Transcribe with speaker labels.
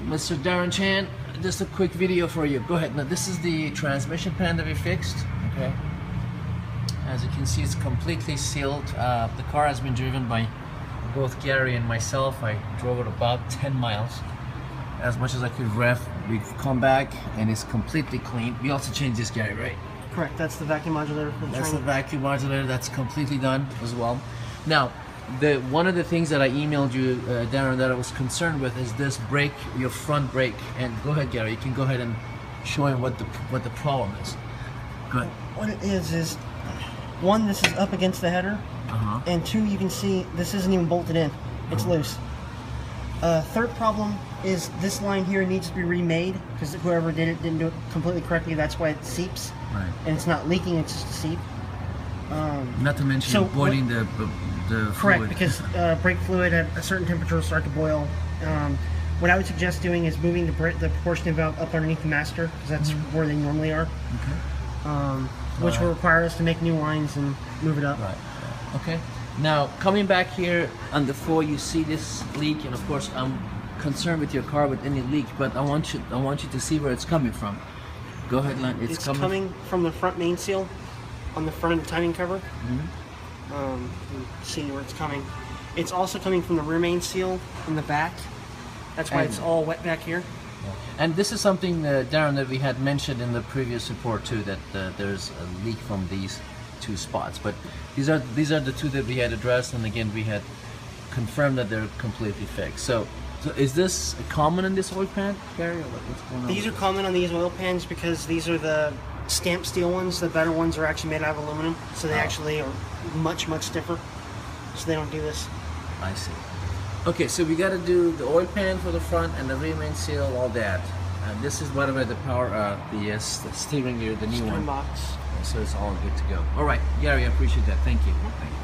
Speaker 1: Mr. Darrin Chan, just a quick video for you. Go ahead. Now this is the transmission pan that we fixed. Okay. As you can see, it's completely sealed. The car has been driven by both Gary and myself. I drove it about 10 miles, as much as I could rev. We've come back and it's completely clean. We also changed this, Gary, right?
Speaker 2: Correct. That's the vacuum modulator for the
Speaker 1: That's
Speaker 2: training.
Speaker 1: the vacuum modulator. That's completely done as well. Now, one of the things that I emailed you, Darrin, that I was concerned with is this brake, your front brake. And go ahead, Gary. You can go ahead and show him what the problem is. Go ahead.
Speaker 2: What it is one, this is up against the header, and two, you can see this isn't even bolted in. It's loose. Third problem is this line here needs to be remade because whoever did it didn't do it completely correctly. That's why it seeps.
Speaker 1: Right.
Speaker 2: And it's not leaking; it's just a seep.
Speaker 1: Not to mention boiling the
Speaker 2: correct,
Speaker 1: fluid.
Speaker 2: because brake fluid at a certain temperature will start to boil. What I would suggest doing is moving the proportioning valve up underneath the master, because that's where they normally are.
Speaker 1: Okay.
Speaker 2: Which will require us to make new lines and move it up.
Speaker 1: Right. Okay. Now coming back here on the floor, you see this leak, and of course I'm concerned with your car with any leak, but I want you to see where it's coming from. Go ahead, Len.
Speaker 2: It's coming from the front main seal on the front of the timing cover. See where it's coming. It's also coming from the rear main seal in the back. That's why it's all wet back here.
Speaker 1: And this is something, Darrin, that we had mentioned in the previous report too, that there's a leak from these two spots. But these are the two that we had addressed, and again we had confirmed that they're completely fixed. So is this common in this oil pan, Gary? Or what's going on?
Speaker 2: These are common on these oil pans because these are the stamped steel ones. The better ones are actually made out of aluminum, so they actually are much stiffer. So they don't do this.
Speaker 1: I see. Okay, so we got to do the oil pan for the front and the rear main seal, all that. And this is, by the way, the power, the steering gear, the new one.
Speaker 2: Box.
Speaker 1: So it's all good to go. All right, Gary, I appreciate that. Thank you. Thank you.